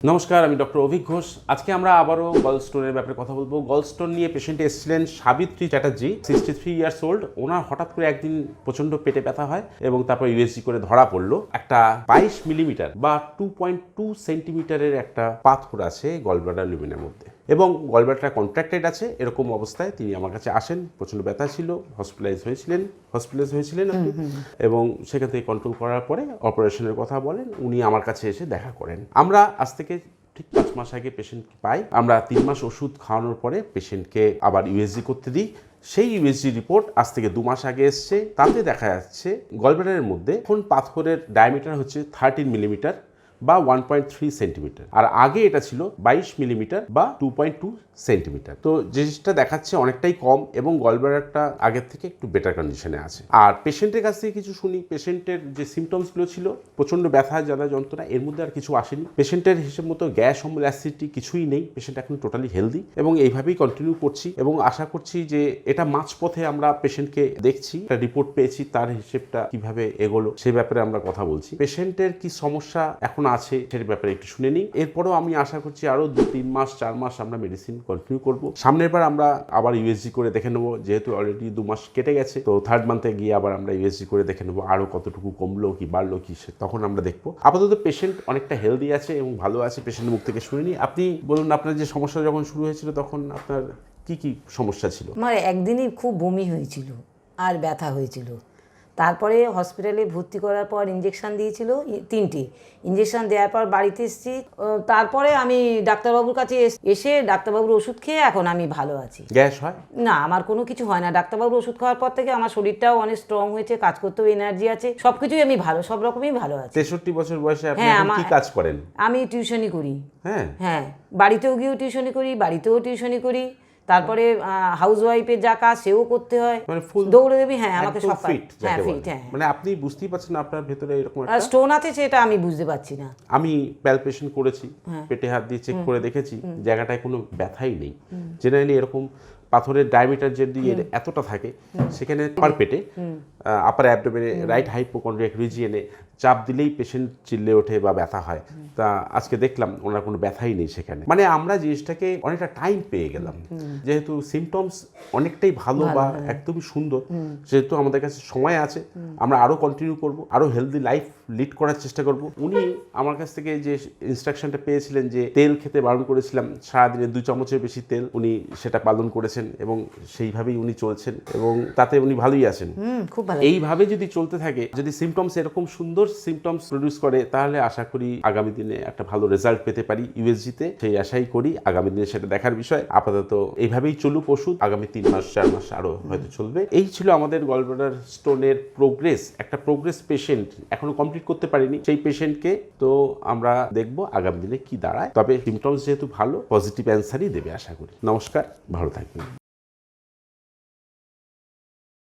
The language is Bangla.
নমস্কার, আমি ডক্টর অভিক ঘোষ। আজকে আমরা আবারও গলস্টোনের ব্যাপারে কথা বলবো। গলস্টোন নিয়ে পেশেন্ট এসেছিলেন সাবিত্রী চ্যাটার্জি, 63 ইয়ার্স ওল্ড। ওনার হঠাৎ করে একদিন প্রচণ্ড পেটে ব্যথা হয় এবং তারপর ইউএসজি করে ধরা পড়লো একটা 22 মিলিমিটার বা 2.2 সেন্টিমিটারের একটা পাথর আছে গলব্লাডার লুমেনের মধ্যে এবং গলব্লাডারটা কন্ট্রাক্টেড আছে। এরকম অবস্থায় তিনি আমার কাছে আসেন, প্রচণ্ড ব্যথা ছিল, হসপিটালাইজ হয়েছিলেন আপনি, এবং সেখান থেকে কন্ট্রোল করার পরে অপারেশনের কথা বলেন। উনি আমার কাছে এসে দেখা করেন। আমরা আজ থেকে ঠিক 5 মাস আগে পেশেন্টকে পাই। আমরা 3 মাস ওষুধ খাওয়ানোর পরে পেশেন্টকে আবার ইউএসজি করতে দিই। সেই ইউএসজি রিপোর্ট আজ থেকে 2 মাস আগে এসছে। তাতে দেখা যাচ্ছে গলব্লাডারের মধ্যে এখন পাথরের ডায়ামিটার হচ্ছে 13 মিলিমিটার বা 1.3 সেন্টিমিটার, আর আগে এটা ছিল 22 মিলিমিটার বা 2.2 সেন্টিমিটার। তো জিনিসটা দেখাচ্ছে অনেকটাই কম এবং গলব্লাডারটা আগের থেকে একটু বেটার কন্ডিশনে আছে। আর পেশেন্টের কাছ থেকে কিছু শুনি, পেশেন্টের যে সিমটমসগুলো ছিল, প্রচণ্ড ব্যথা, জ্বালা, যন্ত্রণা, এর মধ্যে আর কিছু আসেনি। পেশেন্টের হিসেব মতো গ্যাস, অম্ল, অ্যাসিডিটি কিছুই নেই। পেশেন্ট এখন টোটালি হেলদি এবং এইভাবেই কন্টিনিউ করছি এবং আশা করছি যে এটা মাঝপথে আমরা পেশেন্টকে দেখছি, একটা রিপোর্ট পেয়েছি, তার হিসেবটা কিভাবে এগোলো সে ব্যাপারে আমরা কথা বলছি। পেশেন্টের কি সমস্যা এখন আছে সেটার ব্যাপারে একটু শুনে নিই। এরপরেও আমি আশা করছি আরো 2-3 মাস 4 মাস আমরা মেডিসিন কন্টিনিউ করব। সামনের বার আমরা আবার ইউএসজি করে দেখে নেবো, যেহেতু অলরেডি 2 মাস কেটে গেছে। তো 3rd মান্থে গিয়ে আবার আমরা ইউএসজি করে দেখে নেবো আরো কতটুকু কমলো কি বাড়লো কি, তখন আমরা দেখবো। আপাতত পেশেন্ট অনেকটা হেলদি আছে এবং ভালো আছে। পেশেন্টের মুখ থেকে শুনে নিই। আপনি বলুন, আপনার যে সমস্যা যখন শুরু হয়েছিল তখন আপনার কি কি সমস্যা ছিল? আমার একদিনই খুব বমি হয়েছিল আর ব্যথা হয়েছিল। তারপরে হসপিটালে ভর্তি করার পর ইঞ্জেকশান দিয়েছিল 3টে। ইঞ্জেকশান দেওয়ার পর বাড়িতে এসেছি। তারপরে আমি ডাক্তারবাবুর কাছে এসে ডাক্তারবাবুর ওষুধ খেয়ে এখন আমি ভালো আছি। গ্যাস হয় না, আমার কোনো কিছু হয় না। ডাক্তারবাবুর ওষুধ খাওয়ার পর থেকে আমার শরীরটাও অনেক স্ট্রং হয়েছে, কাজ করতেও এনার্জি আছে, সব কিছুই আমি ভালো, সব রকমই ভালো আছি। 63 বছর বয়সে আপনি এখন কি কাজ করেন? আমি টিউশনই করি। হ্যাঁ, বাড়িতেও গিয়েও টিউশনই করি, বাড়িতেও টিউশনই করি। তারপরে হাউস ওয়াইফের যা কাজ সেও করতে হয়, মানে ফুল দৌড়ে দেবি। আমাকে সব ফিট। ফিট। মানে আপনি বুঝতেই পারছেন আপনার ভেতরে এরকম একটা স্টোন আছে, সেটা আমি বুঝতে পারছি না। আমি প্যালপেশন করেছি, পেটে হাত দিয়ে চেক করে দেখেছি, জায়গাটায় কোনো ব্যথাই নেই। জেনারেলি এরকম পাথরের ডায়ামিটার যদি এতটা থাকে, সেখানে পার পেটে আপার অ্যাবডোমেনে রাইট হাইপোকন্ড্রিয়াক রিজিয়নে চাপ দিলেই পেশেন্ট চিল্লে ওঠে বা ব্যথা হয়। তা আজকে দেখলাম ওনার কোনো ব্যথাই নেই সেখানে। মানে আমরা জিনিসটাকে অনেকটা টাইম পেয়ে গেলাম, যেহেতু সিমটমস অনেকটাই ভালো বা একদমই সুন্দর, যেহেতু আমাদের কাছে সময় আছে, আমরা আরও কন্টিনিউ করব, আরও হেলদি লাইফ লিড করার চেষ্টা করব। উনি আমার কাছ থেকে যে ইনস্ট্রাকশনটা পেয়েছিলেন যে তেল খেতে বারণ করেছিলাম, সারাদিনে 2 চামচের বেশি তেল, উনি সেটা পালন করেছেন এবং সেইভাবেই উনি চলছেন এবং তাতে উনি ভালোই আছেন। খুব ভালো। এইভাবে যদি চলতে থাকে, যদি সিমটমস এরকম সুন্দর সিমটমস প্রডিউস করে, তাহলে আশা করি আগামী দিনে একটা ভালো রেজাল্ট পেতে পারি ইউএসজিতে। সেই আশাই করি। আগামী দিনে সেটা দেখার বিষয়। আপাতত এইভাবেই চলুক ওষুধ, আগামী 3 মাস 4 মাস আরো হয়তো চলবে। এই ছিল আমাদের গলব্লাডার স্টোনের প্রোগ্রেস। একটা প্রোগ্রেস পেশেন্ট, এখনো কমপ্লিট করতে পারিনি সেই পেশেন্টকে। তো আমরা দেখব আগামী দিনে কি দাঁড়ায়। তবে সিমটমস যেহেতু ভালো, পজিটিভ অ্যান্সারই দেবে আশা করি। নমস্কার, ভালো থাকবেন।